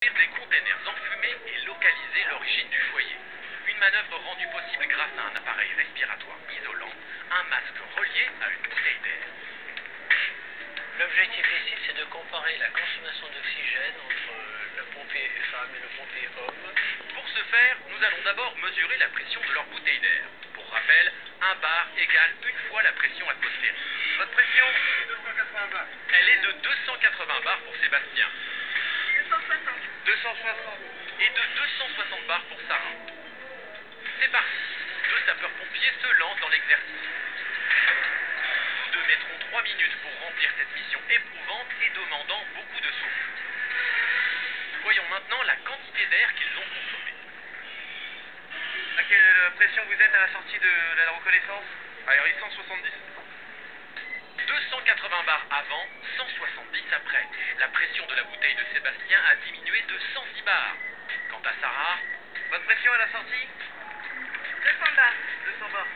Des containers enfumés et localiser l'origine du foyer. Une manœuvre rendue possible grâce à un appareil respiratoire isolant, un masque relié à une bouteille d'air. L'objectif ici, c'est de comparer la consommation d'oxygène entre le pompier femme et le pompier homme. Pour ce faire, nous allons d'abord mesurer la pression de leur bouteille d'air. Pour rappel, 1 bar égale une fois la pression atmosphérique. Votre pression 280 bars. Elle est de 280 bars pour Sébastien. 260 et de 260 bars pour Sarah. C'est parti. Deux sapeurs-pompiers se lancent dans l'exercice. Tous deux mettront 3 minutes pour remplir cette mission éprouvante et demandant beaucoup de souffle. Voyons maintenant la quantité d'air qu'ils ont consommée. À quelle pression vous êtes à la sortie de la reconnaissance? Alors, 170. 280 bars avant, 170 après. La pression de la bouteille de Sébastien a diminué de 110 bars. Quant à Sarah, Votre pression à la sortie? 200 bars. 200 bars.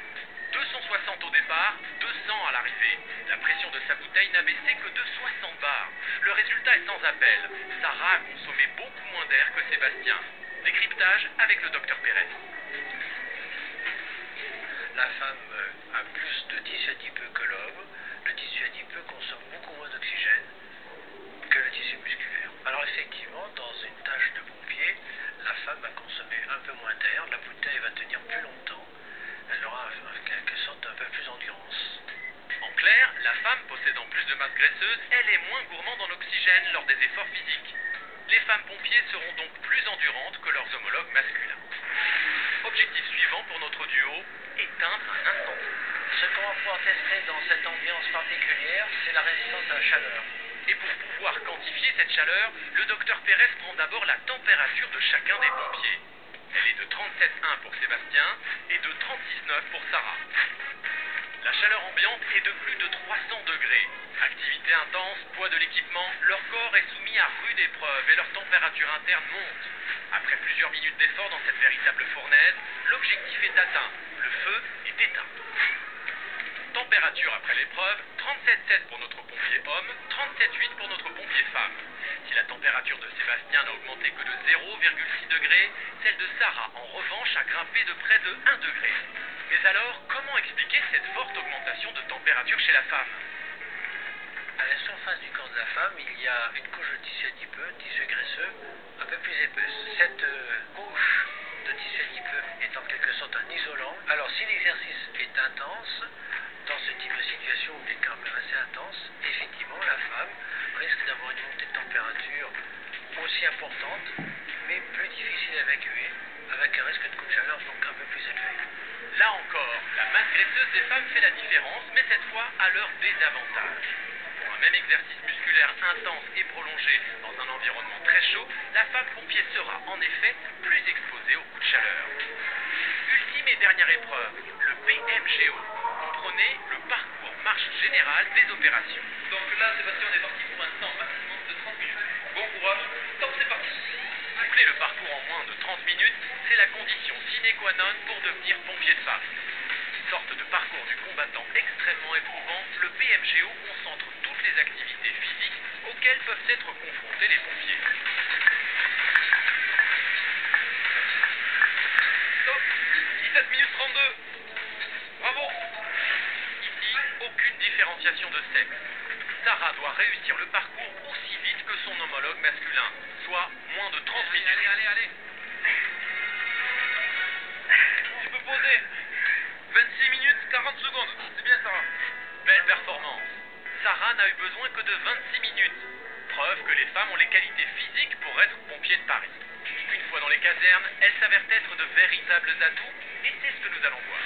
260 au départ, 200 à l'arrivée. La pression de sa bouteille n'a baissé que de 60 bars. Le résultat est sans appel. Sarah a consommé beaucoup moins d'air que Sébastien. Décryptage avec le docteur Pérez. La femme a plus de tissu adipeux que l'homme. Le tissu adipeux consomme beaucoup moins d'oxygène que le tissu musculaire. Alors effectivement, dans une tâche de pompier, la femme va consommer un peu moins d'air, la bouteille va tenir plus longtemps, elle aura en quelque sorte un peu plus d'endurance. En clair, la femme possédant plus de masse graisseuse, elle est moins gourmande en oxygène lors des efforts physiques. Les femmes pompiers seront donc plus endurantes que leurs homologues masculins. Objectif suivant pour notre duo, éteindre un incendie. Ce qu'on va pouvoir tester dans cette ambiance particulière, c'est la résistance à la chaleur. Et pour pouvoir quantifier cette chaleur, le docteur Pérez prend d'abord la température de chacun des pompiers. Elle est de 37,1 pour Sébastien et de 36,9 pour Sarah. La chaleur ambiante est de plus de 300 degrés. Activité intense, poids de l'équipement, leur corps est soumis à rude épreuve et leur température interne monte. Après plusieurs minutes d'effort dans cette véritable fournaise, l'objectif est atteint. Le feu est éteint. Température après l'épreuve, 37,7 pour notre pompier homme, 37,8 pour notre pompier femme. Si la température de Sébastien n'a augmenté que de 0,6 degrés, celle de Sarah, en revanche, a grimpé de près de 1 degré. Mais alors, comment expliquer cette forte augmentation de température chez la femme? À la surface du corps de la femme, il y a une couche de tissu adipeux, tissu graisseux, un peu plus épaisse. Cette couche de tissu adipeux est en quelque sorte un isolant. Alors si l'exercice est intense, dans ce type de situation où il est quand même assez intense, effectivement la femme risque d'avoir une montée de température aussi importante, mais plus difficile à évacuer, avec un risque de coup de chaleur donc un peu plus élevé. Là encore, la masse graisseuse des femmes fait la différence, mais cette fois à leur désavantage. Pour un même exercice musculaire intense et prolongé dans un environnement très chaud, la femme pompier sera en effet plus exposée aux coups de chaleur. Ultime et dernière épreuve, le PMGO. Comprenez le parcours marche générale des opérations. Donc là, Sébastien, on est parti pour un temps maximum de 30 minutes. Bon courage. Top, c'est parti. Boucler le parcours en moins de 30 minutes, c'est la condition sine qua non pour devenir pompier de Paris. Sorte de parcours du combattant extrêmement éprouvant, le PMGO concentre toutes les activités physiques auxquelles peuvent être confrontés les pompiers. Stop. 17 minutes 32. Bravo. Ici, aucune différenciation de sexe. Sarah doit réussir le parcours aussi vite que son homologue masculin, soit moins de 30 minutes. Allez. Tu peux poser. 26 minutes 40 secondes. C'est bien, Sarah. Belle performance. Sarah n'a eu besoin que de 26 minutes. Preuve que les femmes ont les qualités physiques pour être pompiers de Paris. Une fois dans les casernes, elles s'avèrent être de véritables atouts, et c'est ce que nous allons voir.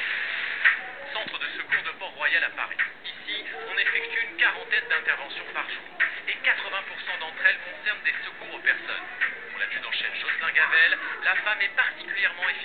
Centre de secours de Port-Royal à Paris. Ici, on effectue une quarantaine d'interventions par jour, et 80% d'entre elles concernent des secours aux personnes. Pour l'adjudant-chef Jocelyn Gavel, la femme est particulièrement efficace.